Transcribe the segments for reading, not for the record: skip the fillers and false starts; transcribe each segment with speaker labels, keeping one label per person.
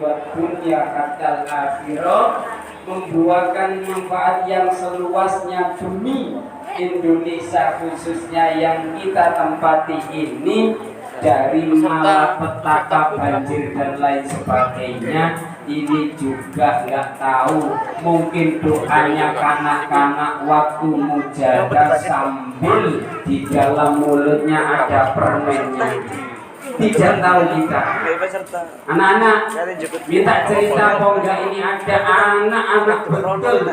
Speaker 1: wa dunya hatta akhirah, membuahkan manfaat yang seluasnya demi Indonesia khususnya yang kita tempati ini, dari malapetaka, banjir dan lain sebagainya. Ini juga nggak tahu, mungkin doanya kanak-kanak waktu mujadah sambil di dalam mulutnya ada permennya. Tidak tahu kita. Anak-anak minta cerita kok enggak, ini ada anak-anak betul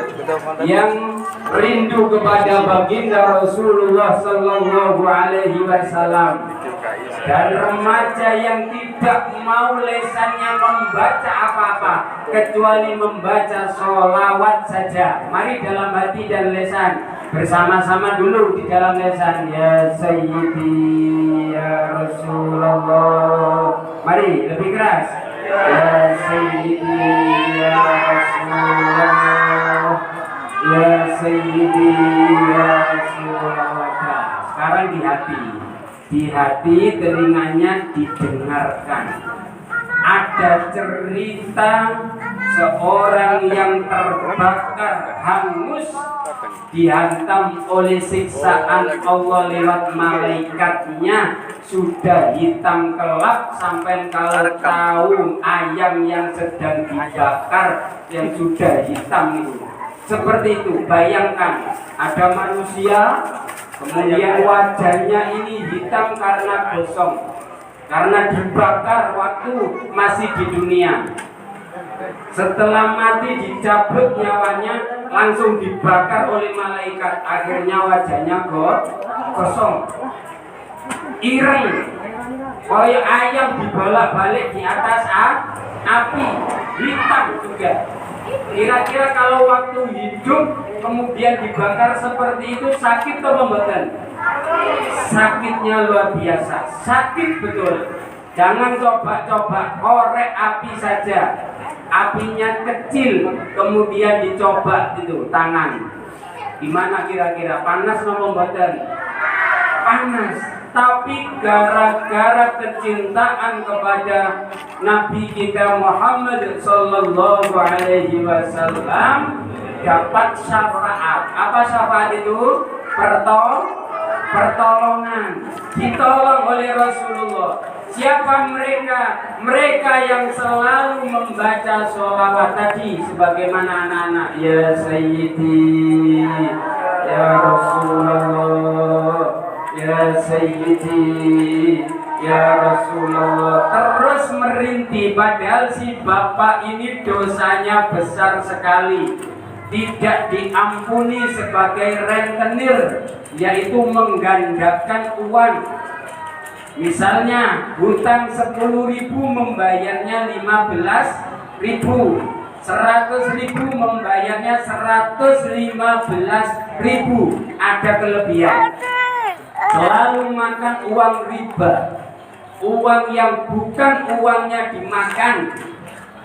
Speaker 1: yang rindu kepada baginda Rasulullah Sallallahu Alaihi Wasallam, dan remaja yang tidak mau lesannya membaca apa-apa kecuali membaca sholawat saja. Mari dalam hati dan lesan bersama-sama dulu di dalam lesan, ya Sayyidi ya Rasulullah. Mari lebih keras, ya Sayyidi ya Rasulullah, ya Sayyidi ya Rasulullah. Sekarang di hati telinganya didengarkan. Ada cerita seorang yang terbakar hangus, dihantam oleh siksaan Allah lewat malaikatnya, sudah hitam kelap sampai kalau tahu ayam yang sedang dibakar yang sudah hitam itu. Seperti itu, bayangkan ada manusia, kemudian wajahnya ini hitam karena gosong, karena dibakar waktu masih di dunia. Setelah mati dicabut nyawanya, langsung dibakar oleh malaikat. Akhirnya wajahnya kosong, ireng, kayak ayam dibolak-balik di atas api, hitam juga. Kira-kira kalau waktu hidup kemudian dibakar seperti itu, sakit atau membetan? Sakitnya luar biasa, sakit betul. Jangan coba-coba korek api saja, apinya kecil, kemudian dicoba itu tangan, gimana kira-kira? Panas atau membetan? Panas. Tapi gara-gara kecintaan kepada Nabi kita Muhammad Sallallahu Alaihi Wasallam, dapat syafaat. Apa syafaat itu? Pertolongan, ditolong oleh Rasulullah. Siapa mereka? Mereka yang selalu membaca sholawat tadi, sebagaimana anak-anak, ya Sayyidi ya Rasulullah, ya Sayyidi ya Rasulullah, terus merintih. Padahal si bapak ini dosanya besar sekali, tidak diampuni sebagai rentenir, yaitu menggandakan uang. Misalnya hutang 10.000 membayarnya 15.000, 100.000 membayarnya 115.000. Ada kelebihan, selalu makan uang riba, uang yang bukan uangnya dimakan.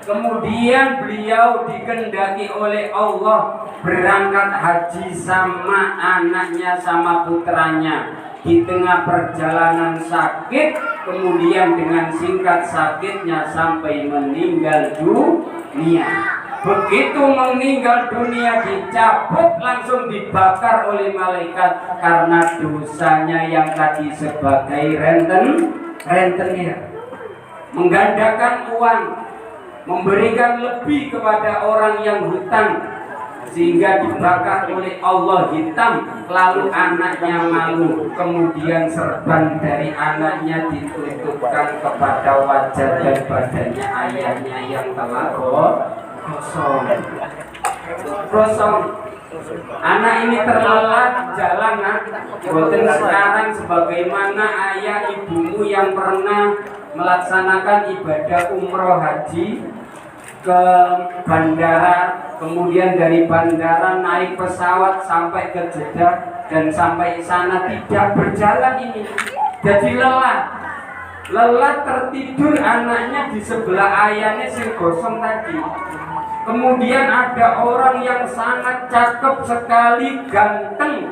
Speaker 1: Kemudian beliau dikehendaki oleh Allah berangkat haji sama anaknya sama putranya. Di tengah perjalanan sakit, kemudian dengan singkat sakitnya sampai meninggal dunia. Begitu meninggal dunia dicabut, langsung dibakar oleh malaikat karena dosanya yang tadi sebagai rentenir, menggandakan uang, memberikan lebih kepada orang yang hutang, sehingga dibakar oleh Allah hitam. Lalu anaknya malu, kemudian serban dari anaknya ditutupkan kepada wajah dan badannya ayahnya yang telah kosong. Anak ini terlelap jalan, boten sekarang sebagaimana ayah ibumu yang pernah melaksanakan ibadah umroh haji ke bandara, kemudian dari bandara naik pesawat sampai ke Jeddah, dan sampai sana tidak berjalan ini, jadi lelah tertidur anaknya di sebelah ayahnya sing gosong tadi. Kemudian ada orang yang sangat cakep sekali, ganteng.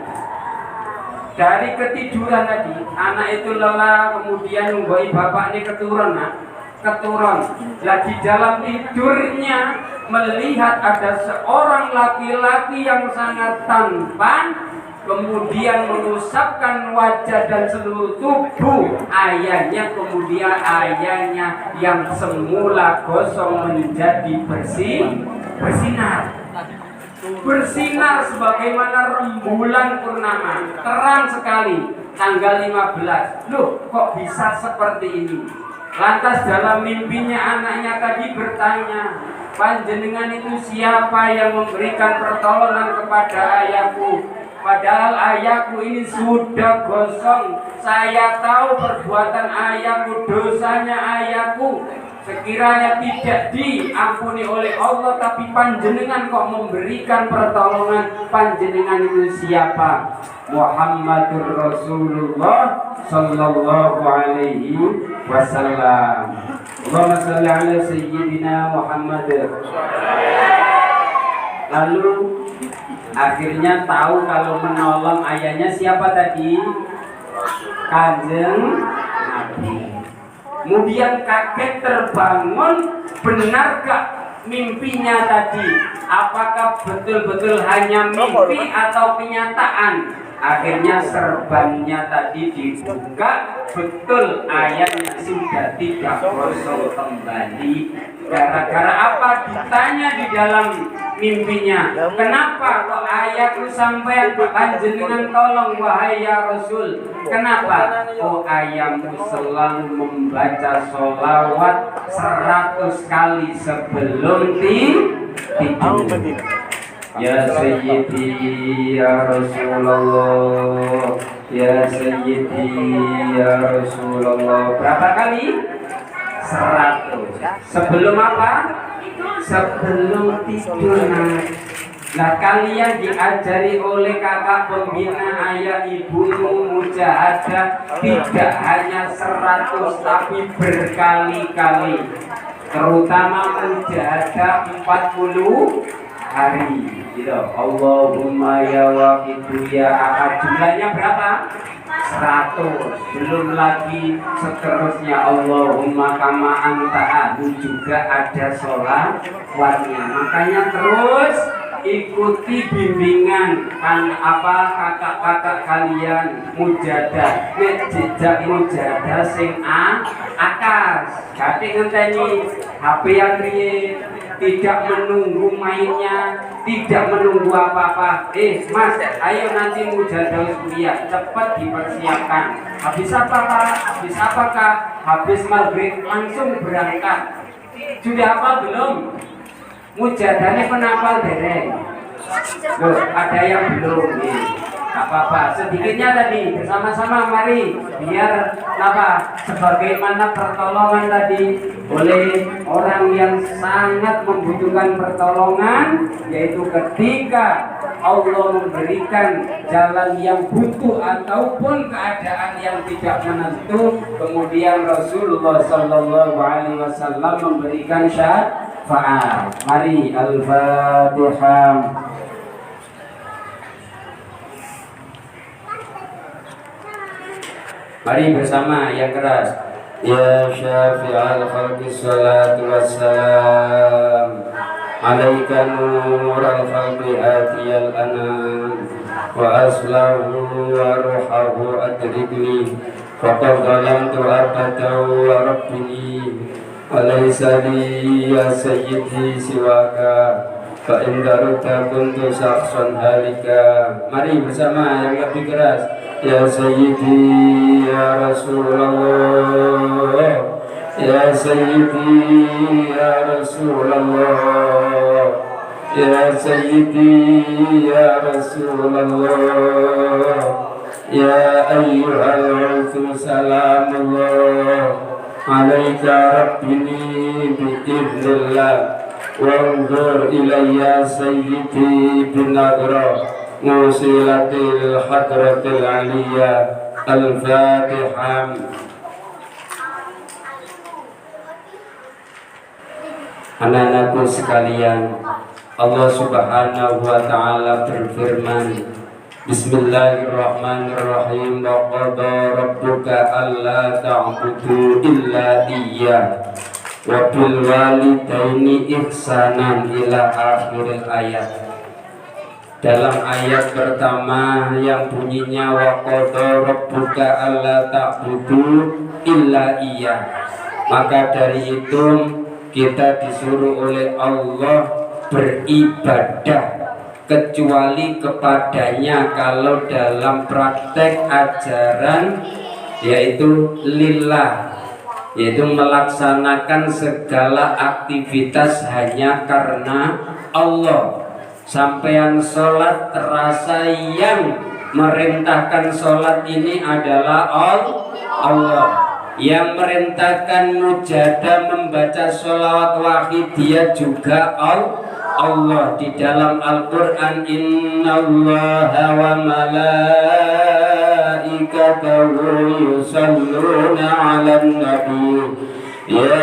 Speaker 1: Dari ketiduran tadi, anak itu lelah, kemudian nungguin bapak ini keturunan. keturun. Lah di dalam tidurnya melihat ada seorang laki-laki yang sangat tampan, kemudian mengusapkan wajah dan seluruh tubuh ayahnya, kemudian ayahnya yang semula gosong menjadi bersinar sebagaimana rembulan purnama, terang sekali. Tanggal 15, loh kok bisa seperti ini? Lantas dalam mimpinya anaknya tadi bertanya, panjenengan itu siapa yang memberikan pertolongan kepada ayahku? Padahal ayahku ini sudah gosong. Saya tahu perbuatan ayahku, dosanya ayahku. Sekiranya tidak diampuni oleh Allah, tapi panjenengan kok memberikan pertolongan. Panjenengan itu siapa? Muhammadur Rasulullah sallallahu alaihi wasallam. Allahumma shalli ala sayyidina Muhammad. Lalu akhirnya tahu kalau menolong ayahnya siapa tadi? Kanjeng Nabi. Kemudian kaget terbangun, benarkah mimpinya tadi? Apakah betul-betul hanya mimpi atau kenyataan? Akhirnya serbannya tadi dibuka, betul ayahnya sudah tidak kosong kembali. Gara-gara apa? Ditanya di dalam mimpinya, kenapa kok ayahku sampai panjenengan tolong wahai ya Rasul? Kenapa? Oh, ayahmu selalu membaca sholawat 100 kali sebelum tidur. Ya Sayyidi ya Rasulullah, ya Sayyidi ya Rasulullah. Berapa kali? 100. Sebelum apa? Sebelum tidur. Nah, kalian diajari oleh kakak pembina ayah ibumu mujahadah tidak hanya 100 tapi berkali-kali. Terutama mujahadah 40 hari. Gitu. Allahumma ya waqidu ya ahad. Jumlahnya berapa? 100. Belum lagi seterusnya Allahumma kama anta ahad, juga ada sholawatnya. Makanya terus ikuti bimbingan kakak-kakak kalian mujahadah, jejak mujahadah sing akas. Kati ngenteni HP yang riye, tidak menunggu mainnya, tidak menunggu apa-apa. Mas, ayo nanti mujahadah kuliah, cepat dipersiapkan. Habis apa Kak? Habis apa Kak? Habis maghrib langsung berangkat. Sudah hafal belum? Mujadahnya penapal dereng. Loh, ada yang belum nih. Apa-apa, sedikitnya tadi bersama-sama mari biar apa? Sebagaimana pertolongan tadi oleh orang yang sangat membutuhkan pertolongan, yaitu ketika Allah memberikan jalan yang buntu ataupun keadaan yang tidak menentu, kemudian Rasulullah Sallallahu Alaihi Wasallam memberikan syafaat. Mari Al-Fatihah. Mari bersama yang keras. Ya syafi'al khalqi salatu wassalam alaika nural khalqi atiyal anam wa aslahu wa ruhahu adrikni faqad zalamtu abadahu wa rabbini wa laysa li ya sayyidi siwaka fa in daruta kuntu syakhsan halika. Mari bersama yang lebih keras. Ya Sayyidi ya Rasulullah, ya Sayyidi ya Rasulullah, ya Sayyidi ya Rasulullah, ya ayyuhal rasul salamullah alaika rabbini bi'idhnillah wanzur ilayya sayyidi bin nadra musilatil hadratil aliyah. Al-Fatihah. Anak-anakku sekalian, Allah Subhanahu wa Ta'ala berfirman, Bismillahirrahmanirrahim. Wa qada rabbuka alla ta'budu illa iyyah wa bil walidaini ihsanan ila akhiril ayat. Dalam ayat pertama yang bunyinya wa qadha rabbuka alla ta'budu illa iya, maka dari itu kita disuruh oleh Allah beribadah kecuali kepadanya kalau dalam praktek ajaran yaitu lillah, yaitu melaksanakan segala aktivitas hanya karena Allah. Sampean sholat terasa yang merintahkan sholat ini adalah Allah, yang merintahkan mujadah membaca sholawat wahidiyah juga Allah. Di dalam Al-Quran, innallaha wa malaikatahu yusalluna 'alan nabi ya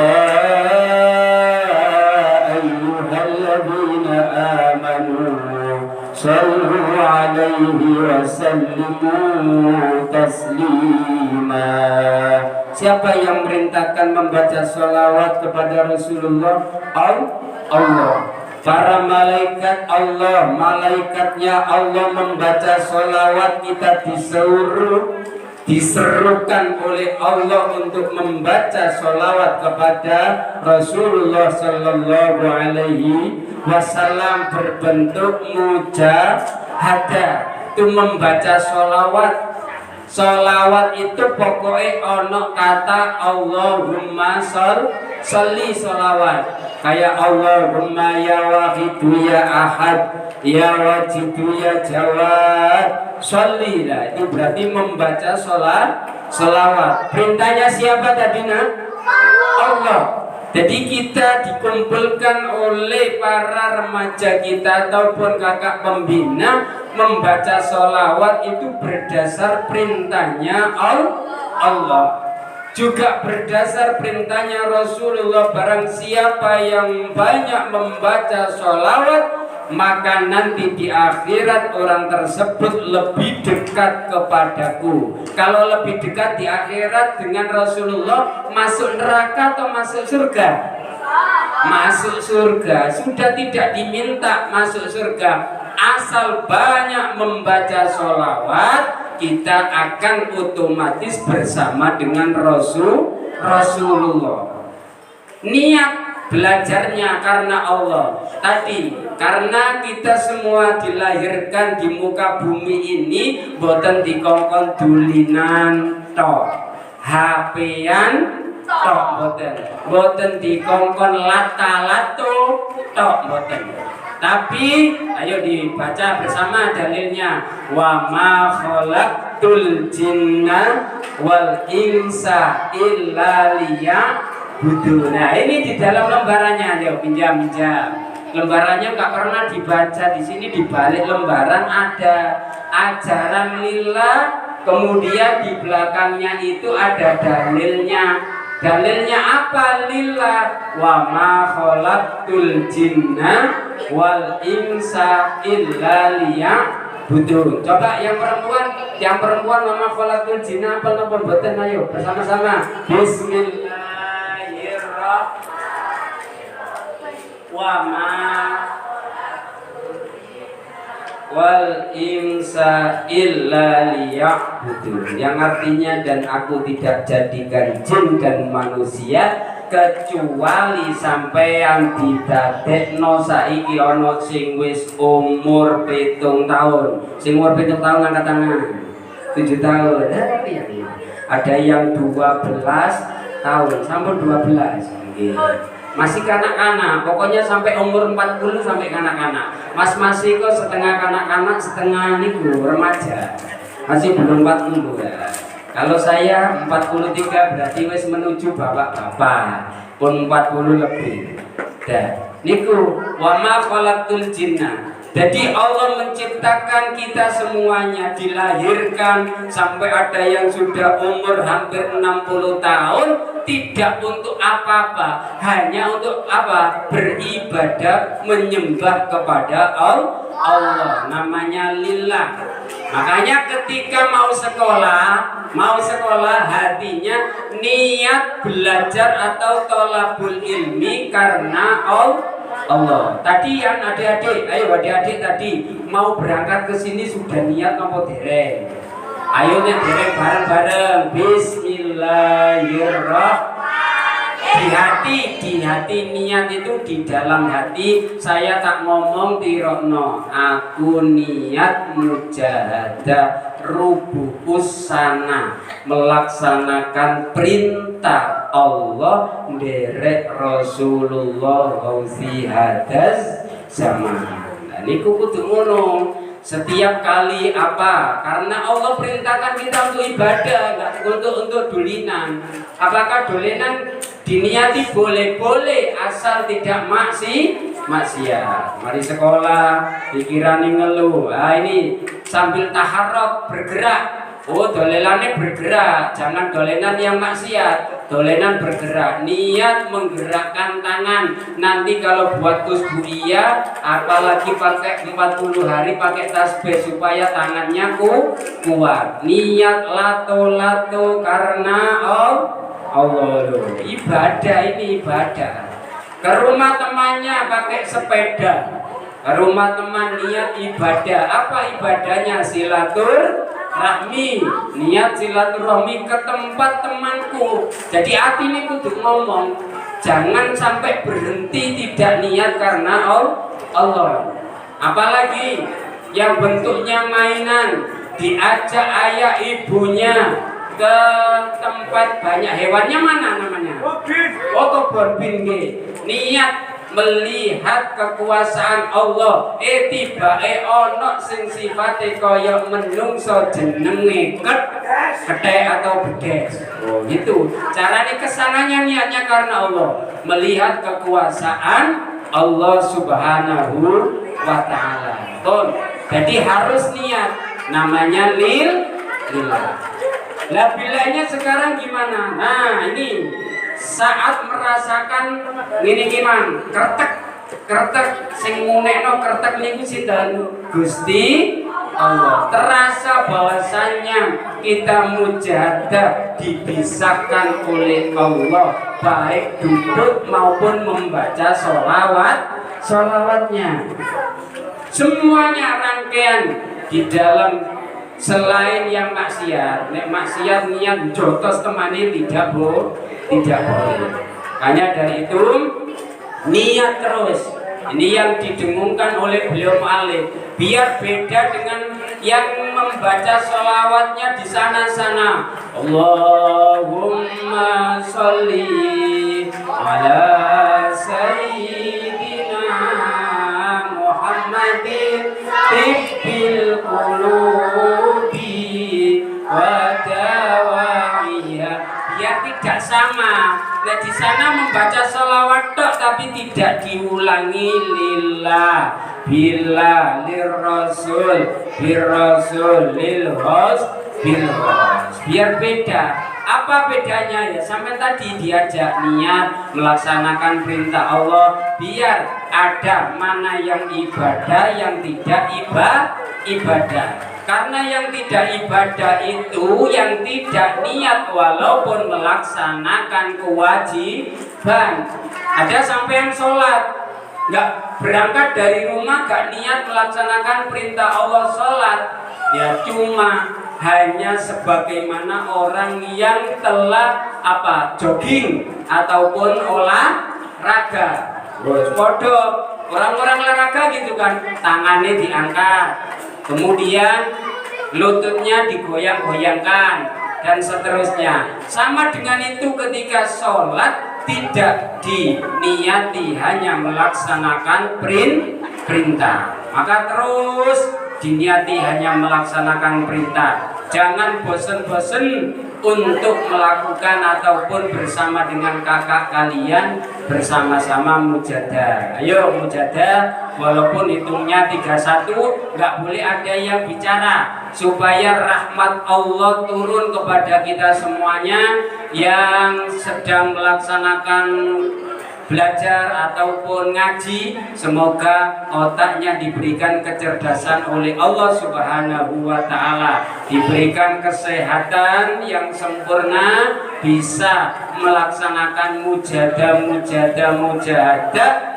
Speaker 1: ayyuhalladzina amanu sallu 'alaihi wa sallimu taslima. Siapa yang merintahkan membaca sholawat kepada Rasulullah? Allah. Para malaikat Allah, malaikatnya Allah membaca sholawat, kita diserukan oleh Allah untuk membaca sholawat kepada Rasulullah Sallallahu Alaihi Wasallam berbentuk mujahadah. Itu membaca sholawat. Sholawat itu pokoknya ono kata Allahumma sholli sholawat. Kayak Allahumma ya wahidu ya ahad ya wajidu ya jawad sholli, lah itu berarti membaca sholawat. Perintahnya siapa tadi nak? Allah. Jadi kita dikumpulkan oleh para remaja kita ataupun kakak pembina membaca sholawat itu berdasar perintahnya Allah. Juga berdasar perintahnya Rasulullah, barang siapa yang banyak membaca sholawat maka nanti di akhirat orang tersebut lebih dekat kepadaku. Kalau lebih dekat di akhirat dengan Rasulullah, masuk neraka atau masuk surga? Masuk surga. Sudah tidak diminta masuk surga, asal banyak membaca sholawat, kita akan otomatis bersama dengan Rasulullah. Niat belajarnya karena Allah. Tadi karena kita semua dilahirkan di muka bumi ini boten dikongkon dulinan tok, HP-an tok, boten dikongkon lata-lato tok, boten. Tapi ayo dibaca bersama dalilnya. Wa ma khalaqtul jinna wal insa illa liya'budun. Nah, ini di dalam lembarannya, ayo pinjam. Lembarannya nggak pernah dibaca di sini, di balik lembaran ada ajaran lillah, kemudian di belakangnya itu ada dalilnya. Dalilnya apa? Lillah. Wa ma khalaqtul jinna wal insa illa liya'budun. Coba yang perempuan wa ma khalaqtul jinna apa napa mboten, ayo bersama-sama. Bismillahirrahmanirrahim. Wa ma wal insa illa liya'budun, yang artinya dan aku tidak jadikan jin dan manusia kecuali sampeyan didadekno. Saiki ana sing wis umur 7 tahun. Sing umur 7 tahun angkat tangan. 7 tahun. Ada yang 12 tahun sampai 12. Masih kanak-kanak, pokoknya sampai umur 40 sampai kanak-kanak. Masih kok setengah kanak-kanak, setengah niku remaja. Masih belum 40 ya. Kalau saya 43 berarti wis menuju bapak-bapak. Pun 40 lebih. Dah. Niku wa ma khalaqtul jinna. Jadi Allah menciptakan kita semuanya, dilahirkan sampai ada yang sudah umur hampir 60 tahun tidak untuk apa-apa, hanya untuk apa? Beribadah, menyembah kepada Allah, namanya lillah. Makanya ketika mau sekolah hatinya niat belajar atau tolabul ilmi karena Allah. Tadi yang adik-adik tadi mau berangkat ke sini sudah niat apa dereng? Ayo dereng bareng-bareng. Bismillahirrahmanirrahim. Di hati niat itu di dalam hati. Saya tak ngomong tirokno, aku niat mujahadah rubuhus sana, melaksanakan perintah Allah nderek Rasulullah gauzi hadas zaman. Nah niku kudu ngono. Setiap kali apa? Karena Allah perintahkan kita untuk ibadah, nggak untuk dulinan. Apakah dulinan diniati boleh-boleh asal tidak maksiat. Mari sekolah dikirani ngeluh. Ini sambil taharrok bergerak. Oh dolenannya bergerak, jangan dolenan yang maksiat, dolenan bergerak, niat menggerakkan tangan. Nanti kalau buat kusbuiyah, apalagi pakai 40 hari pakai tasbih supaya tangannya kuat. Niat lato karena Allah. Ibadah ini ibadah. Ke rumah temannya pakai sepeda, ke rumah teman niat ibadah. Apa ibadahnya? Silaturahmi, niat silaturahmi ke tempat temanku. Jadi hati ini kudu ngomong, jangan sampai berhenti tidak niat karena Allah. Apalagi yang bentuknya mainan, diajak ayah ibunya ke tempat banyak hewannya, mana namanya? Kebon binge. Niat melihat kekuasaan Allah. Tibae ono sing sifate kaya menungso jenenge kethek atau bedes. Oh gitu. Carane kesananya niatnya karena Allah, melihat kekuasaan Allah Subhanahu wa taala. Jadi harus niat, namanya lillah. Lah bilanya sekarang gimana? Nah ini saat merasakan ini gimana? Kertek sing ngunekno kertek niku sinten? Gusti Allah. Terasa bahwasannya kita mujahadah dipisahkan oleh Allah, baik duduk maupun membaca sholawatnya. Semuanya rangkaian di dalam. Selain yang maksiat, nek maksiat niat jotos temani tidak boleh. Hanya dari itu niat terus. Ini yang didengungkan oleh beliau mu'alif, biar beda dengan yang membaca sholawatnya di sana-sana. Allahumma sholli ala sayyidina Muhammadin tibbil qulubi wa dawaiha, biar tidak sama. Nah di sana membaca sholawat tok tapi tidak diulangi lillah, billah, lirrasul, birrasul, lilhos, bilhos, biar beda. Apa bedanya ya? Sampai tadi diajak niat melaksanakan perintah Allah, biar ada mana yang ibadah, yang tidak ibadah. Karena yang tidak ibadah itu yang tidak niat walaupun melaksanakan kewajiban. Ada sampean sholat, nggak berangkat dari rumah, nggak niat melaksanakan perintah Allah sholat, ya cuma hanya sebagaimana orang yang telah jogging ataupun olahraga. Podo orang-orang olahraga gitu kan, tangannya diangkat, kemudian lututnya digoyang-goyangkan dan seterusnya. Sama dengan itu ketika sholat tidak diniati, hanya melaksanakan perintah, maka terus diniati hanya melaksanakan perintah. Jangan bosen-bosen untuk melakukan ataupun bersama dengan kakak kalian bersama-sama mujadah. Ayo mujadah, walaupun hitungnya 31, nggak boleh ada yang bicara, supaya rahmat Allah turun kepada kita semuanya yang sedang melaksanakan belajar ataupun ngaji. Semoga otaknya diberikan kecerdasan oleh Allah Subhanahu wa Ta'ala, diberikan kesehatan yang sempurna, bisa melaksanakan mujahadah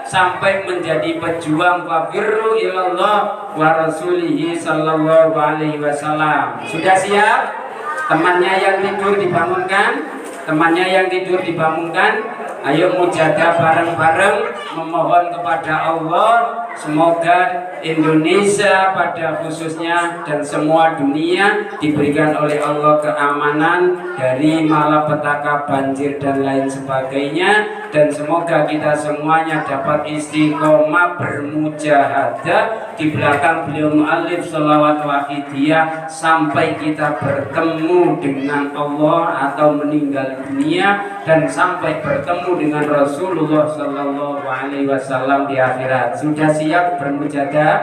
Speaker 1: sampai menjadi pejuang fafirru ilallah wa rasulihi sallallahu alaihi wasallam. Sudah siap? Temannya yang tidur dibangunkan, temannya yang tidur dibangunkan. Ayo mujahadah bareng-bareng memohon kepada Allah, semoga Indonesia pada khususnya dan semua dunia diberikan oleh Allah keamanan dari malapetaka, banjir dan lain sebagainya, dan semoga kita semuanya dapat istiqomah bermujahadah di belakang beliau mu'allif sholawat wahidiyah sampai kita bertemu dengan Allah atau meninggal dunia, dan sampai bertemu dengan Rasulullah Sallallahu Alaihi Wasallam di akhirat. Sudah siap bermujahadah?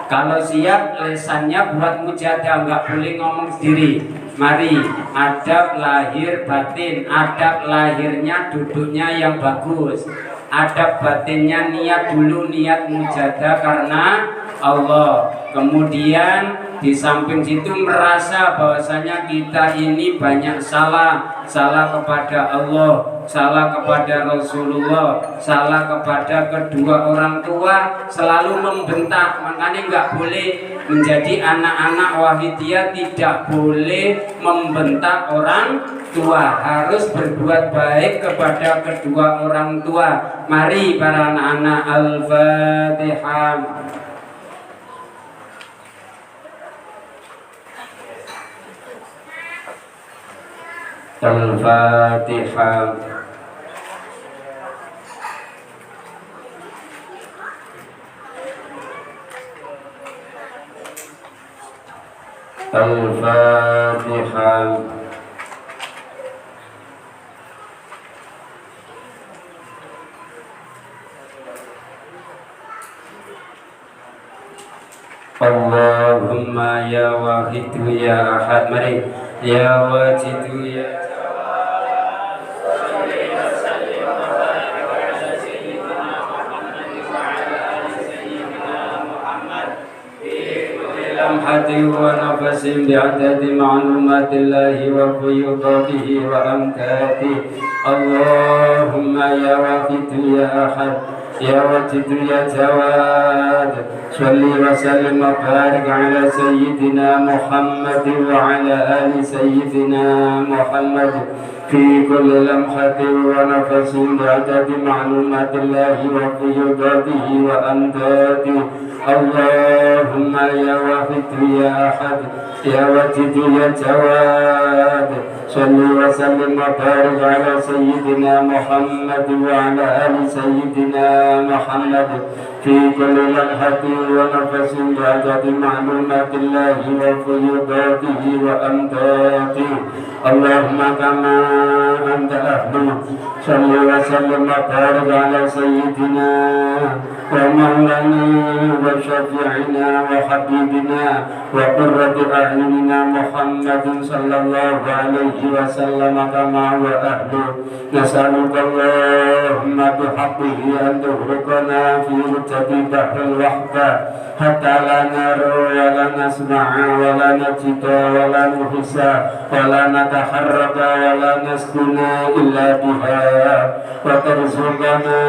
Speaker 1: Kalau siap, lesannya buat mujahadah, nggak boleh ngomong sendiri. Mari, adab lahir batin. Adab lahirnya duduknya yang bagus, adab batinnya niat dulu, niat mujahadah karena Allah. Kemudian di samping situ merasa bahwasanya kita ini banyak salah kepada Allah, salah kepada Rasulullah, salah kepada kedua orang tua, selalu membentak. Makanya nggak boleh menjadi anak-anak Wahidiyah, tidak boleh membentak orang tua, harus berbuat baik kepada kedua orang tua. Mari para anak-anak, Al-Fatihah. Al-Fatihah. Al-Fatihah. Allahumma ya wahidu ya ahad. Mari ya wajidu ya لمحة ونفس بعدد معلومات الله وفيضاته وأمكاته. اللهم يا واحد يا أحد يا واجد يا جواد، صل وسلم وبارك على سيدنا محمد وعلى آل سيدنا محمد في كل لمحة ونفس بعدد معلومات الله وفيضاته وأمكاته. اللهم يا واحد يا أحد يا واجد يا جواد، صل وسلم وبارك على سيدنا محمد وعلى آل سيدنا محمد في كل لمحة ونفس بعدد معلومات الله وفيضاته وأمداده. اللهم كما أنت أهله، صل وسلم وبارك على سيدنا ومولانا وشفيعنا وحبيبنا وقرة أعيننا محمد صلى الله عليه وسلم كما هو أهله. نسألك اللهم بحقه أن تغرقنا في رتب بحر الوحدة حتى لا نرى ولا نسمع ولا نجد ولا نحس ولا نتحرك ولا نسكن إلا بها، وترزقنا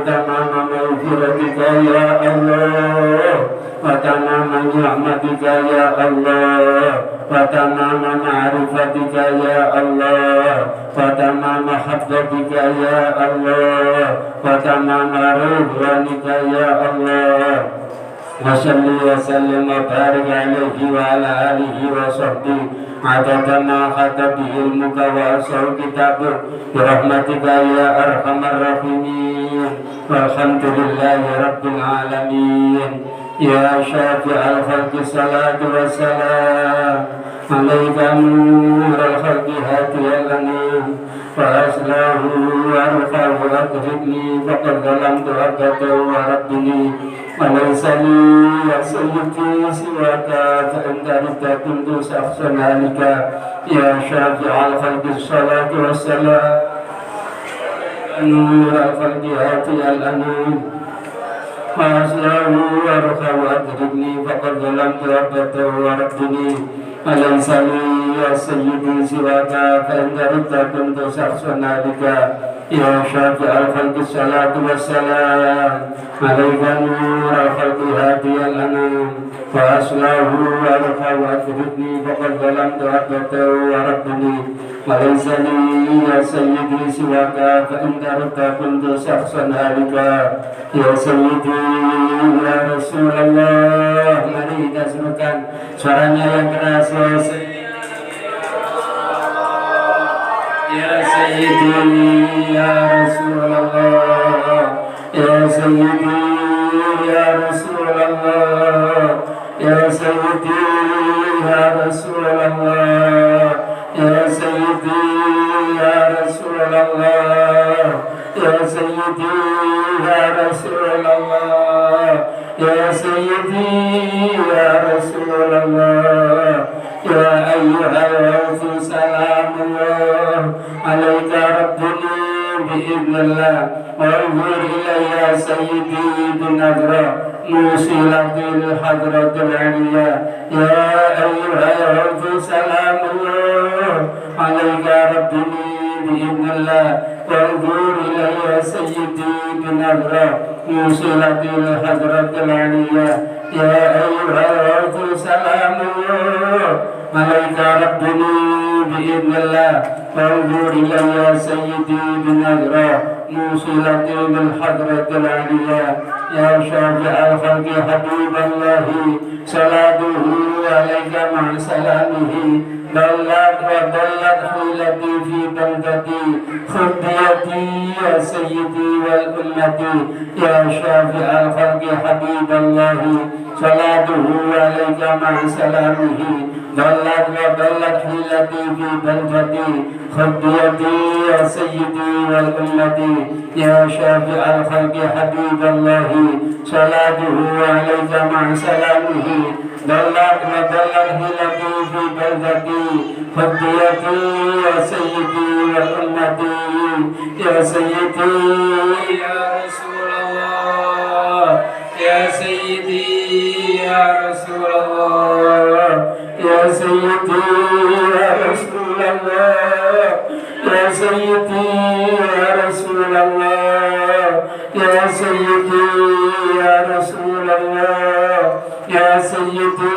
Speaker 1: تمام مغفرتك يا الله، وتمام نعمتك يا الله، وتمام معرفتك يا الله، وتمام حفظتك يا الله، وتمام رضوانك يا الله. وصل وسلم وبارك عليه وعلى آله وصحبه عدد ما خط به علمك وأسر كتابه برحمتك يا أرحم الراحمين. والحمد لله رب العالمين. يا شافع الخلق الصلاة والسلام عليك نور الخلق هاتي الأنام فأسلاه وأرفع وأدركني فقد ظلمت عبده وربني وليس لي يا سيدي سواك فإن ردت كنت شخصا هالكا يا شافع الخلق الصلاة والسلام نور الخلق هاتي الأنام فأسلاه وأرفع وأدركني فقد ظلمت عبده وربني وليس لي يا سيدي سواك فإن ردت كنت شخصا هالكا يا شافع الخلق الصلاة والسلام عليك نور الخلق هادي الأنام فأصلاه وأرفع وأثبتني فقد ظلمت عبده وربني وليس لي يا سيدي سواك فإن ردت كنت شخصا هالكا يا سيدي يا رسول الله. Mari kita serukan suaranya yang keras, ya Sayyidi ya Sayyidi ya Rasulullah, ya Sayyidi ya Rasulullah, ya Sayyidi ya Rasulullah, ya Sayyidi ya Rasulullah, ya Sayyidi ya Rasulullah, ya Sayyidi ya Rasulullah, ya ayyuhal rasul salamullah alaika rabbuni bi'idnillah warghur ilayya sayyidi binadra musilatil hadratil aliyah ya ayyuhal rasul salamullah alaika rabbuni bi'idnillah warghur ilayya sayyidi binadra musilatil hadratil aliyah ya ayyuhal rasul salamullah alaika rabbuni bi'idnillah wanzur ilayya sayyidi binadra musilatil hadratil aliyah ya syafi'al khalqi habiballahi salatuhu alaika ma'asalamihi dallat wa dallat hulati fi baldati khudiyati ya sayyidi wal ummati ya syafi'al khalqi habiballahi salatuhu alaika ma'asalamihi dallat wa dallat hulati fi baldati khudiyati ya sayyidi wal ummati ya syafi'al khalqi habiballahi salatuhu alaika ma'asalamihi dallat wa dallat hulati fi baldati khudiyati ya sayyidi wal ummati ya sayyidi ya Rasulullah, ya sayyidi ya Rasulullah, ya sayyidi ya Rasulullah, ya sayyidi ya Rasulullah, ya sayyidi ya Rasulullah, ya sayyidi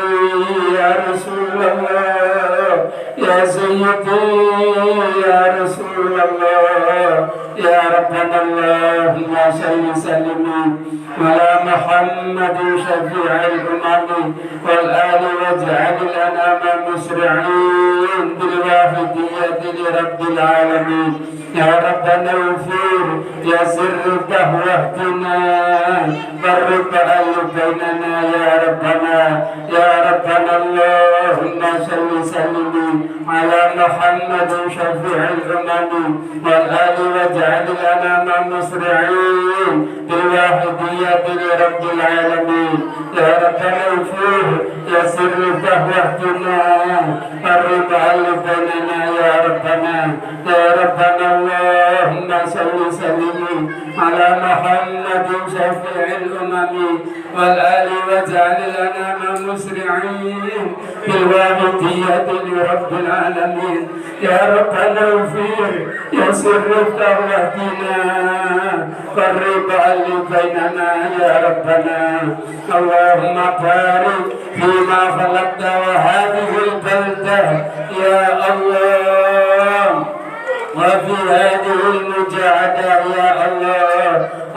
Speaker 1: ya Rasulullah, ya sayyidi ya Rasulullah, ya Rabbana Allahumma salli sallim ala Muhammadin syafi'il umami wal ali waj'al al-anama musri'in bil wahidiyyati li rabbil alamin ya Rabbana ufir ya sirr dahwatina barrik bainana ya Rabbana ya Rabbana Allahumma salli sallim ala Muhammadin syafi'il umami wal ali waj'al al-anama musri'in bil wahidiyyati li rabbil alamin ya Rabbana ufir ya sirr dahwatina barrik bainana ya Rabbana ya Rabbana Allahumma salli sallim ala Muhammadin syafi'il umami wal ali waj'al al-anama musri'in bil wahidiyyati li rabbil alamin ya Rabbana ufir ya sirr dahwatina barrik bainana ya Rabbana Allahumma barik fima khalaqta wa hadhihi al-baldah ya Allah wa fi hadhihi al-mujahada ya Allah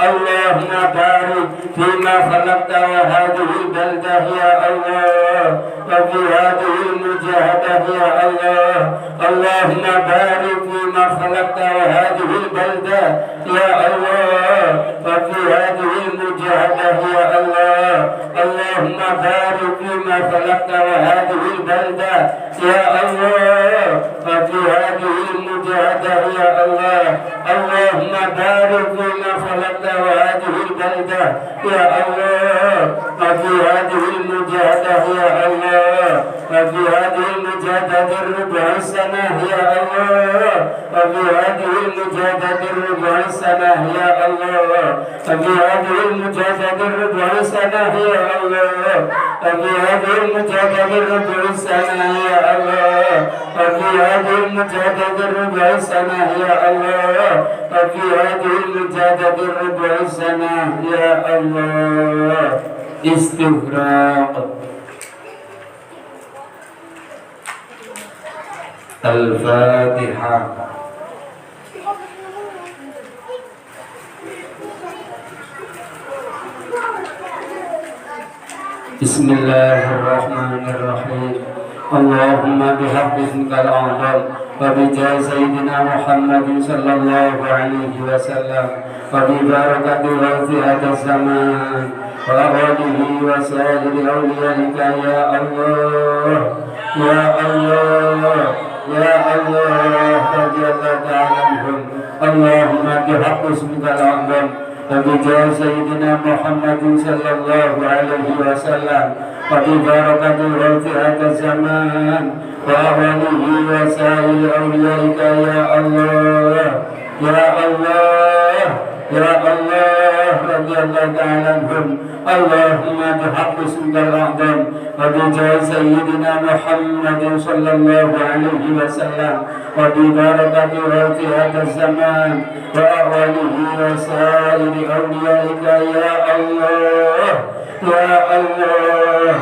Speaker 1: اللهم بارك فيما خلقت وهذه البلدة يا الله وفي هذه المجاهدة يا الله اللهم بارك فيما خلقت وهذه البلدة يا الله وفي هذه المجاهدة يا الله اللهم بارك فيما خلقت وهذه البلدة يا الله وفي هذه المجاهدة يا الله اللهم بارك فيما خلقت وهذه البلدة يا الله وفي هذه المجاهدة يا الله وفي هذه المجاهدة ربع سنة يا الله وفي هذه المجاهدة ربع سنة يا الله وفي هذه المجاهدة ربع سنة يا الله وفي هذه المجاهدة ربع سنة يا الله وفي هذه المجاهدة ربع سنة يا الله وفي هذه المجاهدة ربع سنة يا الله. استغراق الفاتحة. بسم الله الرحمن الرحيم. اللهم بحق اسمك الأعظم وبجاه سيدنا محمد صلى الله عليه وسلم وببركة غوث هذا الزمان وأوله وسائر أوليائك يا الله يا الله يا الله رضي الله تعالى عنهم. اللهم بحق اسمك الأعظم وبجاه سيدنا محمد صلى الله عليه وسلم وببركة غوث هذا الزمان وأوله وسائر أوليائك يا الله يا الله يا الله رضي الله تعالى عنهم. اللهم بحق اسمك الأعظم وبجاه سيدنا محمد صلى الله عليه وسلم وببركة غوث هذا الزمان وأوله وسائر أوليائك يا الله يا الله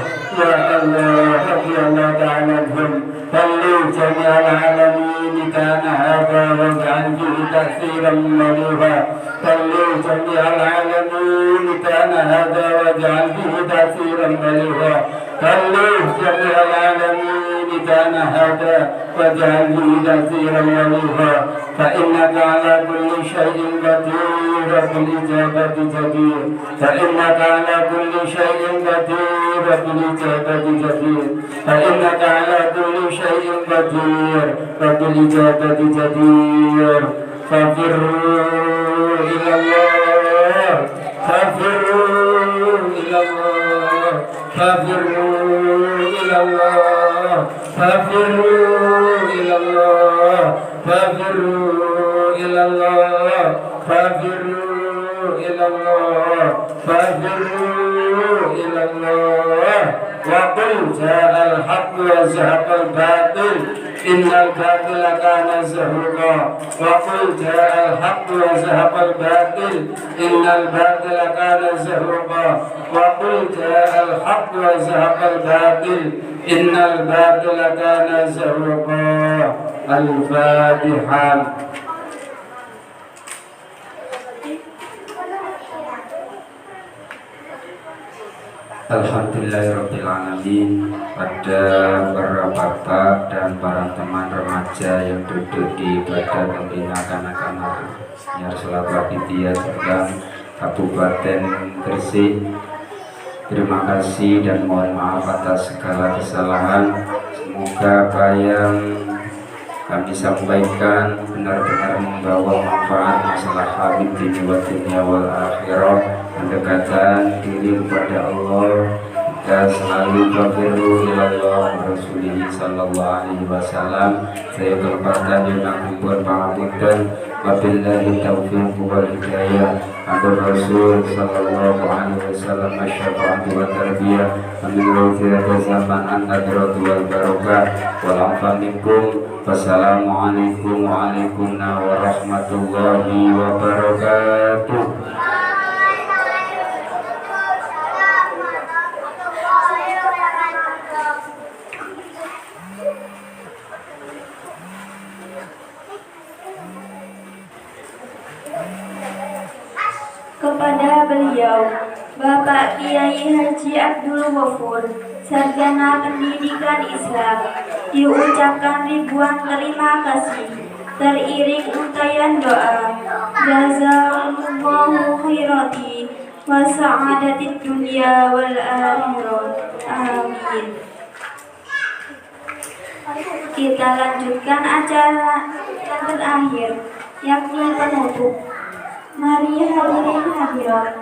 Speaker 1: يا الله رضي الله تعالى عنهم. صلوا جميع العالمين كان هذا واجعل فيه تأثيرا مليها. صلوا جميع العالمين كان هذا واجعل فيه تأثيرا مليها. صلوا جميع العالمين كان هذا واجعل فيه تأثيرا مليها. فإنك على كل شيء قدير وبالإجابة جدير. فإنك على كل شيء قدير وبالإجابة جدير. فإنك على كل شيء قدير وبالإجابة جدير. ففروا إلى الله ففروا إلى الله ففروا إلى الله ففروا إلى الله ففروا إلى الله ففروا إلى الله ففروا إلى الله. وقل جاء الحق وزهق الباطل إن الباطل كان زهوقا. وقل جاء الحق وزهق الباطل إن الباطل كان زهوقا. وقل جاء الحق وزهق الباطل إن الباطل كان زهوقا. الفاتحة. Alhamdulillahirrahmanirrahim. Pada para bapak dan para teman remaja yang duduk di Badan Pembina Kanak-kanak Nyarsela Babitiyah Tegang Kabupaten Gresik, terima kasih dan mohon maaf atas segala kesalahan. Semoga apa yang kami sampaikan benar-benar membawa manfaat masalah habib di dunia wal akhirah, mendekatkan diri kepada Allah. Kita selalu berfiru ilallah Rasulullah sallallahu alaihi wasallam. Saya kelepatan yang kubur pangapunten. Wabillahi taufiq wal hidayah. Abu Rasul sallallahu alaihi wasallam asyafa'atu wa tarbiyah. Amin rawfirata zaman an-nadratu wal barakah. Wal minkum. Wassalamualaikum warahmatullahi wabarakatuh.
Speaker 2: Kepada Bapak Kiai Haji Abdul Ghafur, Sarjana Pendidikan Islam, diucapkan ribuan terima kasih. Teriring untayan doa, jazakumullahu khairati wa sa'adatid dunya wal akhirah. Amin. Kita lanjutkan acara yang terakhir, yakni penutup. Mari hadirin hadirat,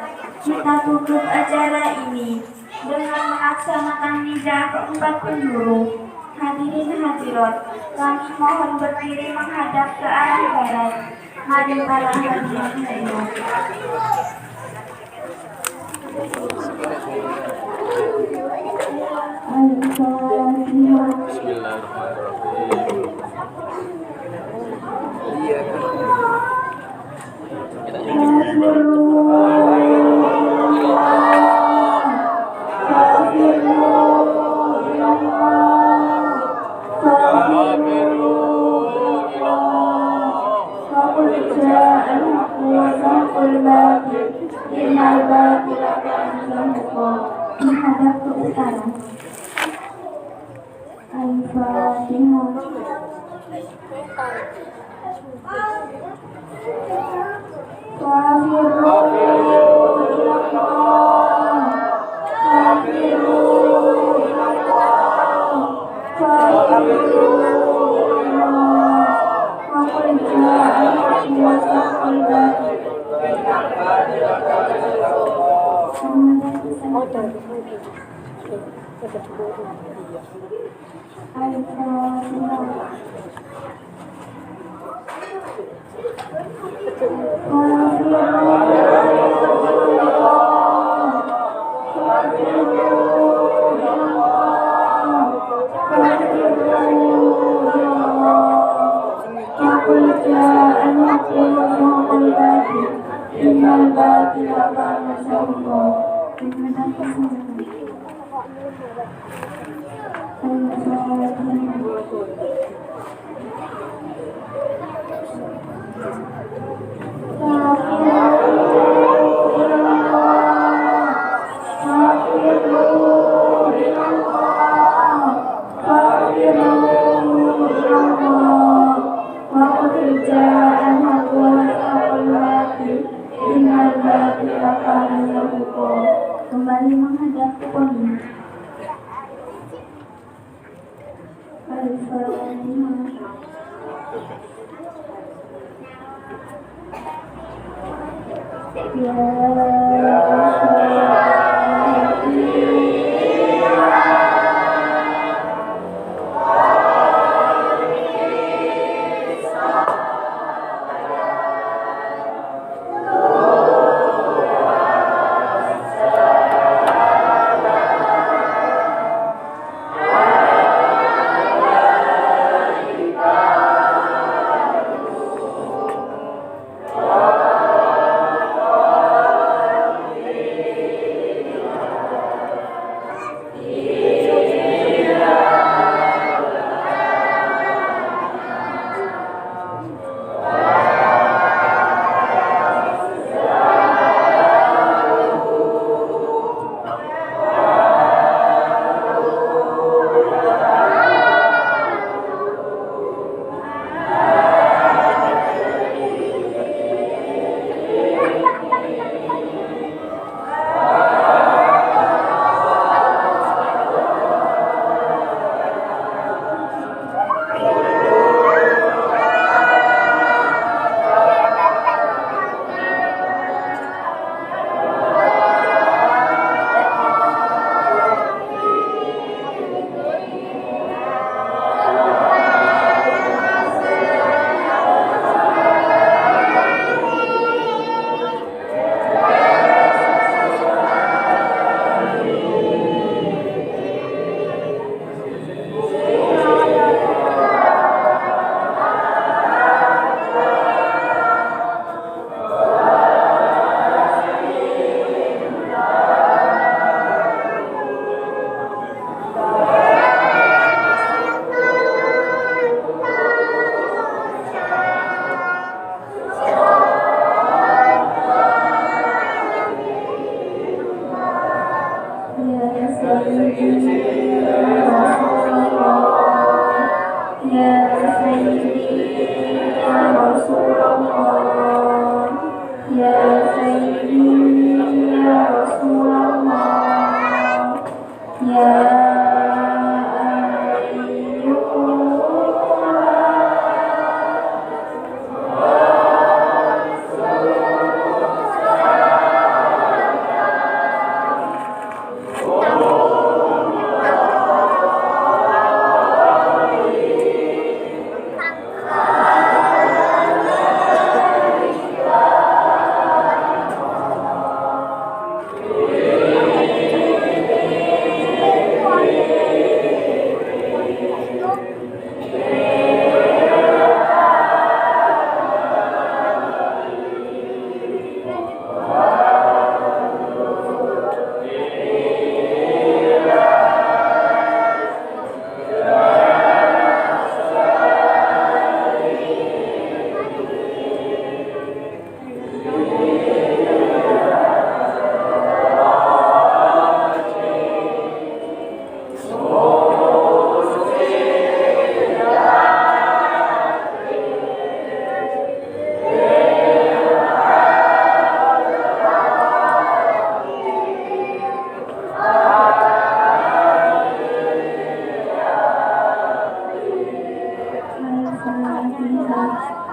Speaker 2: kita tutup acara ini dengan melaksanakan nida keempat penjuru. Hadirin hadirat, kami mohon berdiri menghadap ke arah barat. Mari para hadirin hadirat. Menghadap ke utara. Kembali menghadap ke podium. sayyidi ya Rasulullah, ya sayyidi ya Rasulullah, ya sayyidi ya Rasulullah, ya Al-Fatihah.